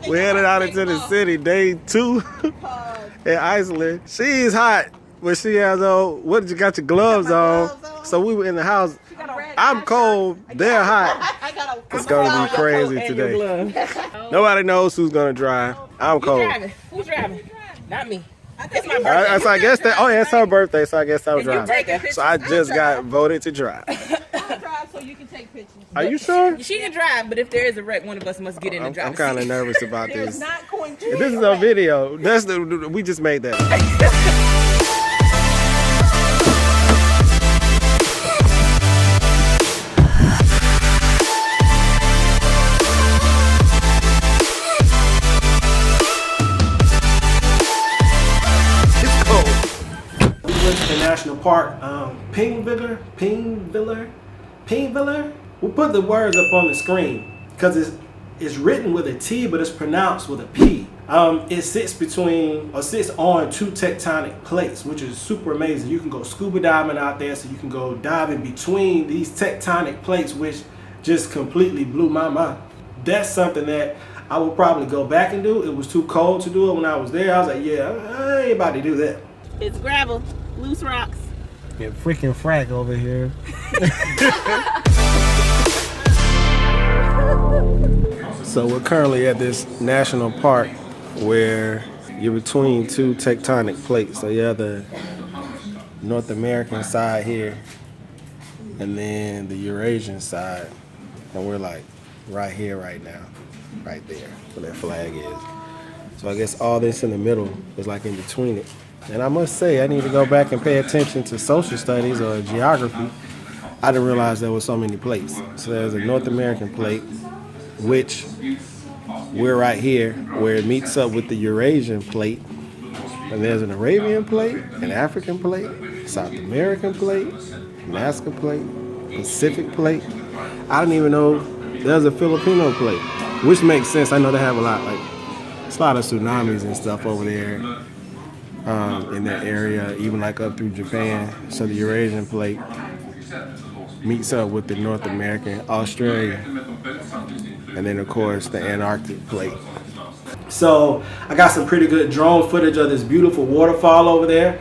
We headed out into the city, day 2 in Iceland. She's hot, but she has what did you got your gloves on? So we were in the house. I'm cold, they're hot. It's gonna be crazy today. Nobody knows who's gonna drive. I'm cold. Who's driving? Not me. It's my birthday. So I guess it's her birthday, so I guess I'll drive. So I just got voted to drive. So you can take pictures. Are you sure? She can drive, but if there is a wreck, one of us must get in the driver's seat. I'm kind of nervous about this. Not going to. This is a video. We just made that. The national park, Pingvellir. We'll put the words up on the screen because it's written with a T, but it's pronounced with a P. It sits on 2 tectonic plates, which is super amazing. You can go scuba diving out there, so you can go diving between these tectonic plates, which just completely blew my mind. That's something that I will probably go back and do. It was too cold to do it when I was there. I was like, yeah, I ain't about to do that. It's gravel, loose rocks. Yeah, freaking frack over here. So we're currently at this national park where you're between 2 tectonic plates. So you have the North American side here and then the Eurasian side. And we're like right here right now, right there where that flag is. So I guess all this in the middle is like in between it. And I must say, I need to go back and pay attention to social studies or geography. I didn't realize there were so many plates. So there's a North American plate, which we're right here, where it meets up with the Eurasian plate. And there's an Arabian plate, an African plate, South American plate, Nazca plate, Pacific plate. I didn't even know there's a Filipino plate, which makes sense. I know they have a lot, it's a lot of tsunamis and stuff over there. In that area, even like up through Japan. So the Eurasian plate meets up with the North American, Australia, and then of course the Antarctic plate. So I got some pretty good drone footage of this beautiful waterfall over there.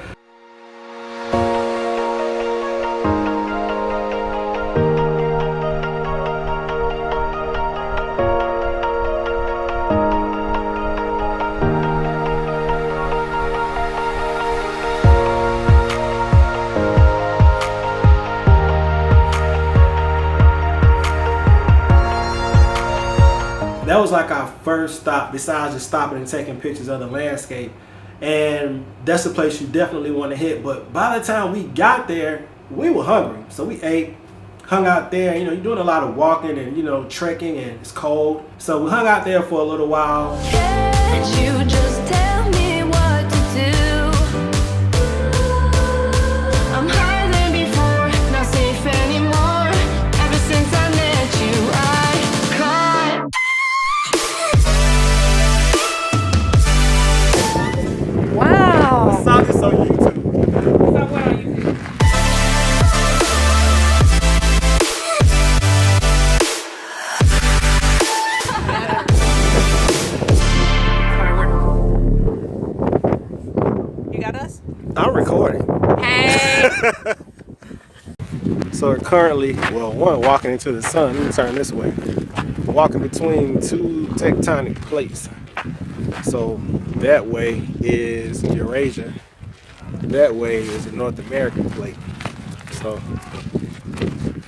That was like our first stop, besides just stopping and taking pictures of the landscape. And that's a place you definitely want to hit. But by the time we got there, we were hungry. So we ate, hung out there. You're doing a lot of walking and, trekking, and it's cold. So we hung out there for a little while. Can't you just tell me what to do? I'm higher than before, not safe anymore. Ever since I met you, I caught. Wow. I saw this on YouTube. So what are you? You got us? I'm recording. Hey. So we're currently, one, walking into the sun. Let me turn this way. Walking between 2 tectonic plates. So that way is Eurasia. That way is the North American plate. So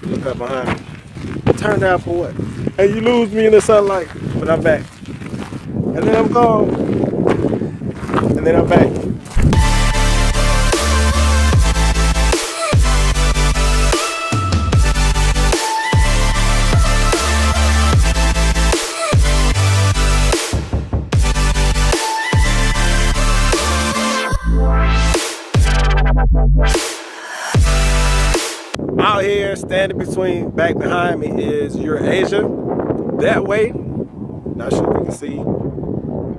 look up behind me. Turned out for what? Hey, you lose me in the sunlight, but I'm back. And then I'm gone. And then I'm back. Out here, standing back behind me is Eurasia. That way, not sure if you can see,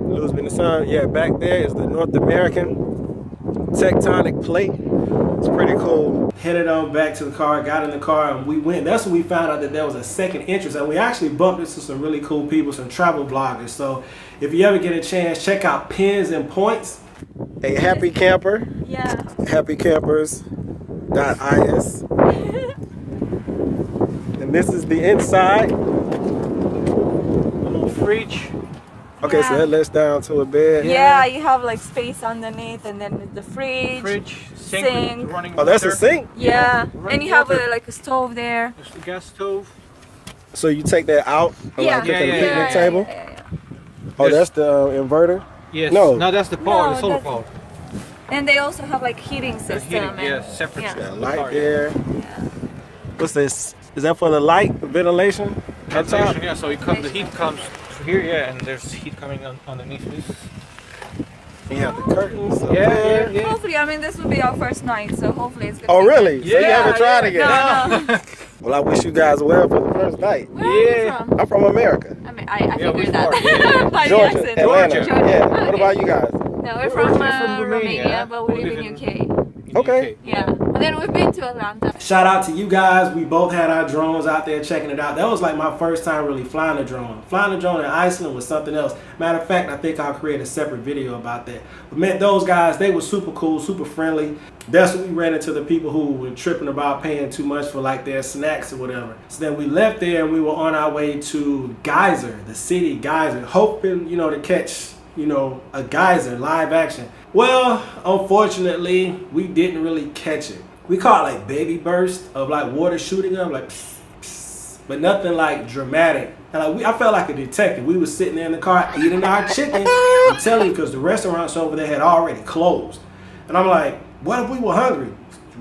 lose me in the sun. Yeah, back there is the North American. tectonic plate. It's pretty cool. Headed on back to the car, got in the car, and we went. That's when we found out that there was a second entrance, and we actually bumped into some really cool people, some travel bloggers. So if you ever get a chance, check out Pins and Points. A happy camper. Yeah. Happycampers.is. And this is the inside. A little fridge. Okay, Yeah. so that lets down to a bed. Yeah, you have like space underneath, and then the fridge. Sink. Running Oh, that's a water. sink? Yeah, Running and you have water. like a stove there. There's the gas stove. So you take that out and Yeah. like put it on the Yeah, picnic yeah, table? yeah, yeah. Oh, that's the inverter? Yes. No. No, that's the power, No, the solar that's- power. And they also have like heating The system. heating, and, yeah, separate. yeah. Got a light there. What's this? Is that for the light ventilation? Up top? Ventilation, yeah, so it comes, the heat comes through here, yeah, and there's heat coming underneath this. You have the curtains up Yeah, there. yeah, yeah. Hopefully, I mean, this will be our first night, so hopefully it's gonna Oh, be really? So you Yeah, haven't tried it yet? No, no. Well, I wish you guys well for the first night. Where are you Yeah. from? I'm from America. I mean, I Yeah, we figured that. from- yeah. By the Georgia, accent. Atlanta. Georgia. Yeah. Oh, What okay. about you guys? No, we're We're from, from Romania, but we live in UK. In Okay. UK. Yeah. And then we've been to Atlanta. Shout out to you guys. We both had our drones out there checking it out. That was like my first time really flying a drone. Flying a drone in Iceland was something else. Matter of fact, I think I'll create a separate video about that. But met those guys. They were super cool, super friendly. That's when we ran into the people who were tripping about paying too much for like their snacks or whatever. So then we left there and we were on our way to Geyser, the city Geyser, hoping, to catch, a geyser live action. Well, unfortunately, we didn't really catch it. We caught like baby bursts of like water shooting up, like pss, pss, but nothing like dramatic. And like I felt like a detective. We were sitting there in the car eating our chicken. I'm telling you, because the restaurants over there had already closed. And I'm like, what if we were hungry?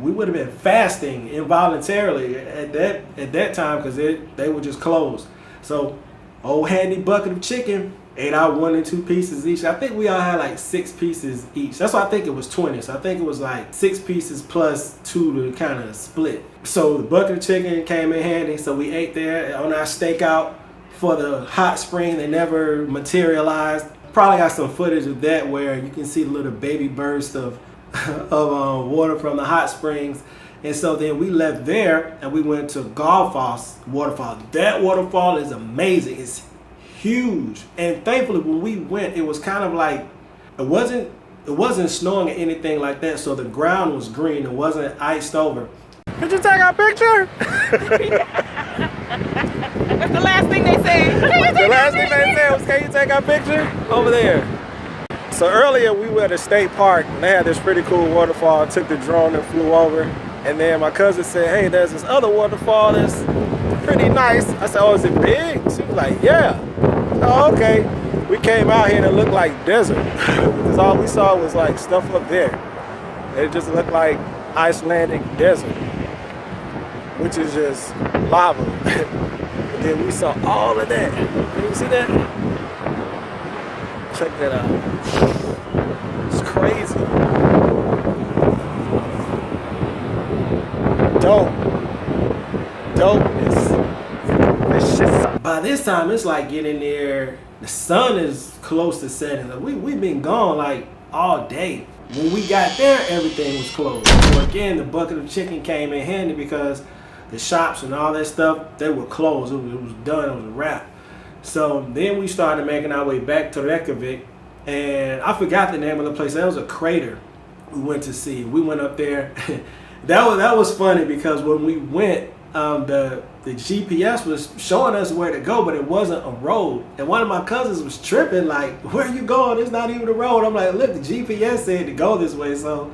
We would have been fasting involuntarily at that time because they were just closed. So, old handy bucket of chicken. Ate out 1 and 2 pieces each. I think we all had like 6 pieces each. That's why I think it was 20. So I think it was like 6 pieces plus 2 to kind of split. So the bucket of chicken came in handy. So we ate there on our stakeout for the hot spring that never materialized. Probably got some footage of that where you can see the little baby burst of water from the hot springs. And so then we left there and we went to Galfoss waterfall. That waterfall is amazing. It's huge, and thankfully when we went, it was kind of like it wasn't snowing or anything like that, so the ground was green. It wasn't iced over. Could you take our picture? That's the last thing they say. The last thing they said was, "Can you take our picture?" Over there. So earlier we were at a state park and they had this pretty cool waterfall. I took the drone and flew over, and then my cousin said, "Hey, there's this other waterfall that's pretty nice." I said, "Oh, is it big?" She was like, "Yeah." Oh, okay. We came out here and it looked like desert because all we saw was like stuff up there. It just looked like Icelandic desert, which is just lava. And then we saw all of that. Can you see that? Check that out. It's crazy. Dopeness. By this time, it's like getting there. The sun is close to setting. Like we've been gone like all day. When we got there, everything was closed. So again, the bucket of chicken came in handy because the shops and all that stuff, they were closed. It was done. It was a wrap. So then we started making our way back to Reykjavik, and I forgot the name of the place. That was a crater we went to see. We went up there. That was funny because when we went, the GPS was showing us where to go, but it wasn't a road. And one of my cousins was tripping, like, "Where are you going? It's not even a road." I'm like, "Look, the GPS said to go this way, so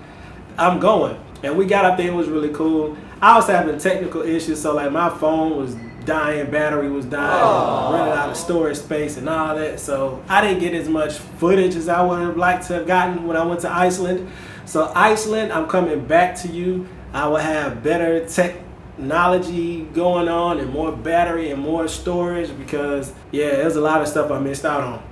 I'm going." And we got up there. It was really cool. I was having technical issues, so like my phone was dying, battery was dying, running out of storage space and all that. So I didn't get as much footage as I would have liked to have gotten when I went to Iceland. So Iceland, I'm coming back to you. I will have better technology going on and more battery and more storage because, yeah, there's a lot of stuff I missed out on.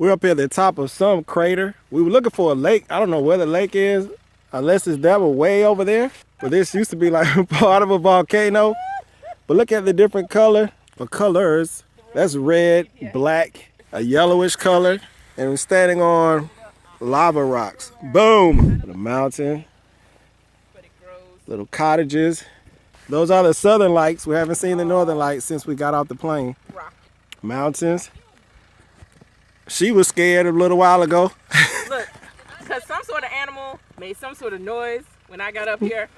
We're up here at the top of some crater. We were looking for a lake. I don't know where the lake is, unless it's that one way over there. But this used to be like part of a volcano. But look at the different colors. That's red, black, a yellowish color, and we're standing on lava rocks. Boom! The mountain, little cottages. Those are the southern lights. We haven't seen the northern lights since we got off the plane. Mountains. She was scared a little while ago. Look, because some sort of animal made some sort of noise when I got up here.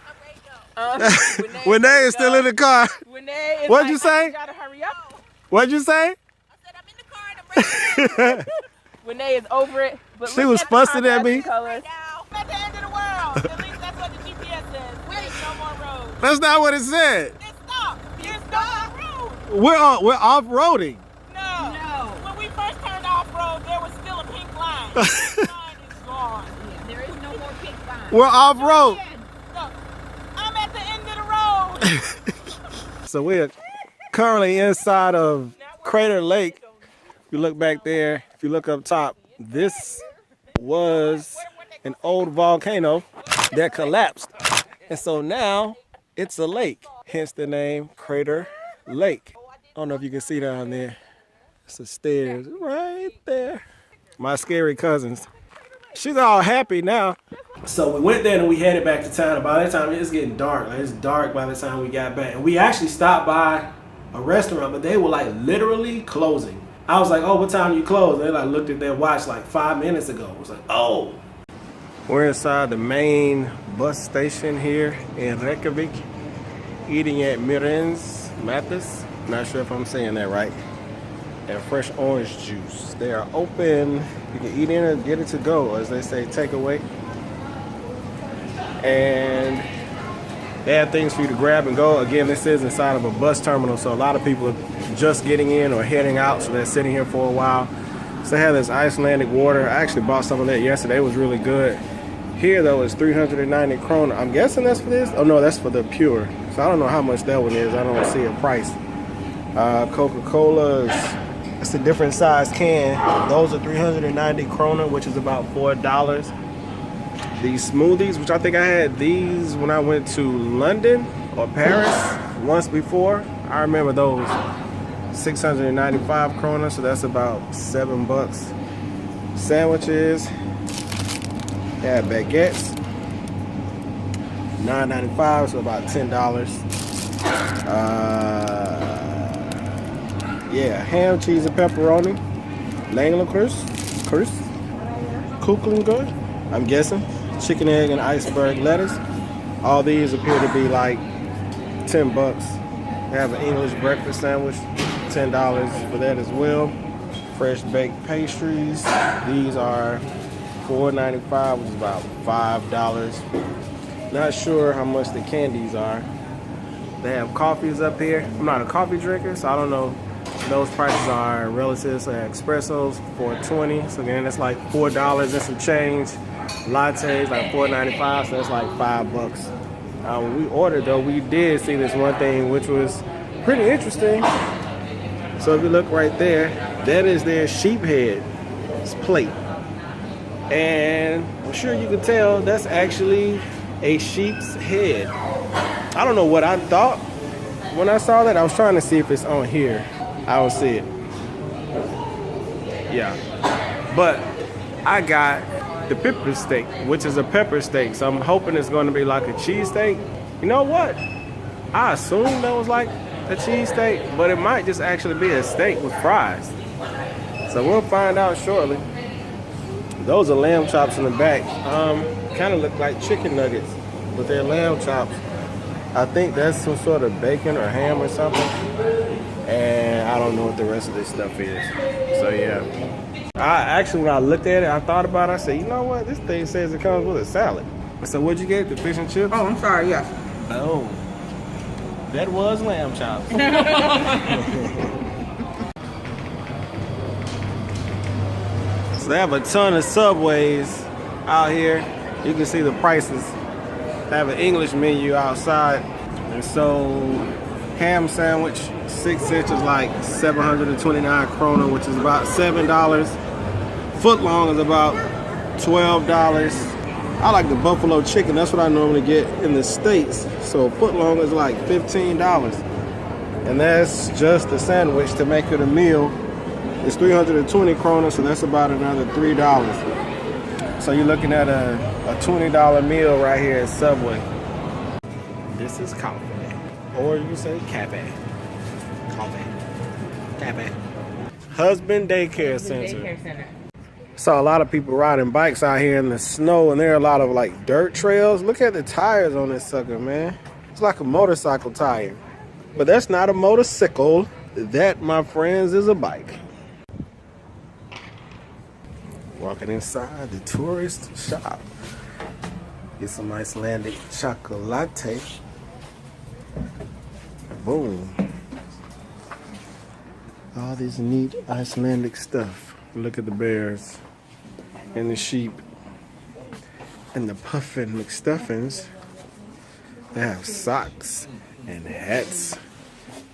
Renee is still in the car. Renee is What'd like, you say? You gotta hurry up. What'd you say? I said I'm in the car and I'm ready. Renee is over it. But She look was at the fussing at contrasting me. colors. I'm at the end of the world. At least that's what the GPS says. Wait, no more roads. That's not what it said. It's stopped. There's no road. We're off-roading. No. When we first turned off road, there was still a pink line. The line is gone. There is no more pink line. We're off-road. Look, I'm at the end of the road. So we're currently inside of Crater Lake. If you look back there, if you look up top, this was an old volcano that collapsed. And so now it's a lake, hence the name Crater Lake. I don't know if you can see down there. It's the stairs right there. My scary cousins. She's all happy now. So we went there and we headed back to town. And by that time, it's getting dark. Like, it's dark by the time we got back. And we actually stopped by a restaurant, but they were like literally closing. I was like, oh, what time you close? They like looked at their watch like 5 minutes ago. I was like, oh. We're inside the main bus station here in Reykjavik, eating at Mathis. Not sure if I'm saying that right. And fresh orange juice. They are open. You can eat in and get it to go, as they say, takeaway. And they have things for you to grab and go. Again, this is inside of a bus terminal, so a lot of people are just getting in or heading out, so they're sitting here for a while. So they have this Icelandic water. I actually bought some of that yesterday. It was really good. Here, though, it's 390 krona. I'm guessing that's for this. Oh, no, that's for the pure. So I don't know how much that one is. I don't see a price. Coca-Cola, it's a different size can. Those are 390 krona, which is about $4. These smoothies, which I think I had these when I went to London or Paris once before. I remember those. 695 krona, so that's about $7. Sandwiches. Yeah, baguettes. $9.95, so about $10. Yeah, ham, cheese, and pepperoni. Langlekurs, Kuklingur, I'm guessing. Chicken, egg, and iceberg lettuce. All these appear to be like $10. They have an English breakfast sandwich, $10 for that as well. Fresh baked pastries. These are $4.95, which is about $5. Not sure how much the candies are. They have coffees up here. I'm not a coffee drinker, so I don't know. Those prices are relative. So espressos $4.20. So again, that's like $4 and some change. Lattes like $4.95, so that's like $5. When we ordered though, we did see this one thing which was pretty interesting. So if you look right there, that is their sheep head plate. And I'm sure you can tell that's actually a sheep's head. I don't know what I thought when I saw that. I was trying to see if it's on here. I don't see it. Yeah. But I got the pepper steak, which is a pepper steak. So I'm hoping it's going to be like a cheesesteak. You know what? I assumed that was like a cheesesteak, but it might just actually be a steak with fries. So we'll find out shortly. Those are lamb chops in the back. Kind of look like chicken nuggets, but they're lamb chops. I think that's some sort of bacon or ham or something. And I don't know what the rest of this stuff is. So yeah. When I looked at it, I thought about it. I said, you know what? This thing says it comes with a salad. So what'd you get? The fish and chips? Oh, I'm sorry, yes. Oh. That was lamb chops. So they have a ton of Subways out here. You can see the prices. They have an English menu outside. And so ham sandwich, 6 inches, like 729 krona, which is about $7. Foot long is about $12. I like the buffalo chicken. That's what I normally get in the States. So foot long is like $15. And that's just the sandwich. To make it a meal, It's 320 kroner, so that's about another $3. So you're looking at a $20 meal right here at Subway. This is coffee, or you say cafe. Coffee, cafe. Husband Daycare Center. Saw a lot of people riding bikes out here in the snow, and there are a lot of like dirt trails. Look at the tires on this sucker, man. It's like a motorcycle tire, but that's not a motorcycle. That, my friends, is a bike. Walking inside the tourist shop. Get some Icelandic chocolate. Boom. All this neat Icelandic stuff. Look at the bears and the sheep and the puffin McStuffins. They have socks and hats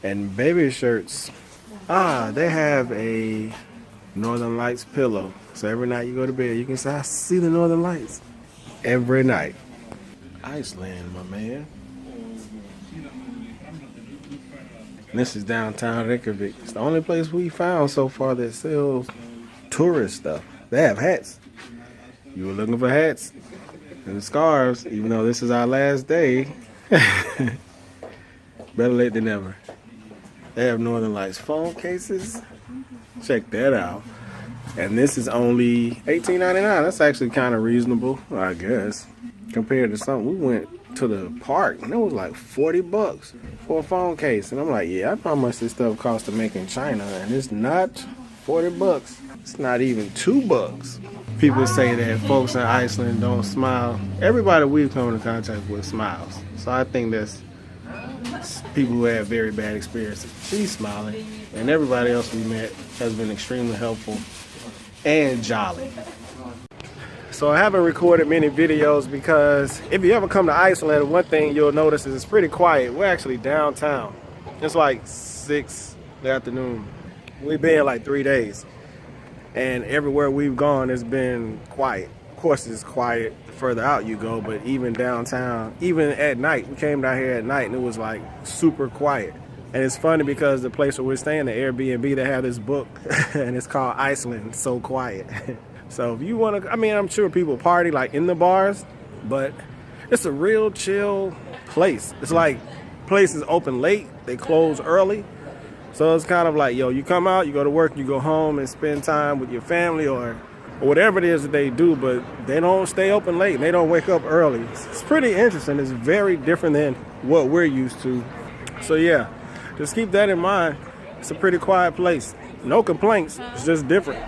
and baby shirts. They have a Northern Lights pillow. So every night you go to bed, you can say, I see the Northern Lights. Every night. Iceland, my man. And this is downtown Reykjavik. It's the only place we found so far that sells tourist stuff. They have hats. You were looking for hats and scarves, even though this is our last day. Better late than never. They have Northern Lights phone cases. Check that out. And this is only $18.99. That's actually kind of reasonable, I guess, compared to something. We went to the park and it was like $40 for a phone case. And I'm like, yeah, I know how much this stuff costs to make in China. And it's not $40. It's not even $2. People say that folks in Iceland don't smile. Everybody we've come into contact with smiles. So I think that's people who have very bad experiences. She's smiling. And everybody else we met has been extremely helpful and jolly. So I haven't recorded many videos because if you ever come to Iceland, one thing you'll notice is it's pretty quiet. We're actually downtown. It's like 6 in the afternoon. We've been like 3 days. And everywhere we've gone, it's been quiet. Of course, it's quiet the further out you go, but even downtown, even at night, we came down here at night and it was like super quiet. And it's funny because the place where we're staying, the Airbnb, they have this book and it's called Iceland, So Quiet. So if you want to, I mean, I'm sure people party like in the bars, but it's a real chill place. It's like places open late, they close early. So it's kind of like, yo, you come out, you go to work, you go home and spend time with your family or whatever it is that they do, but they don't stay open late and they don't wake up early. It's pretty interesting. It's very different than what we're used to. So yeah, just keep that in mind. It's a pretty quiet place. No complaints. It's just different.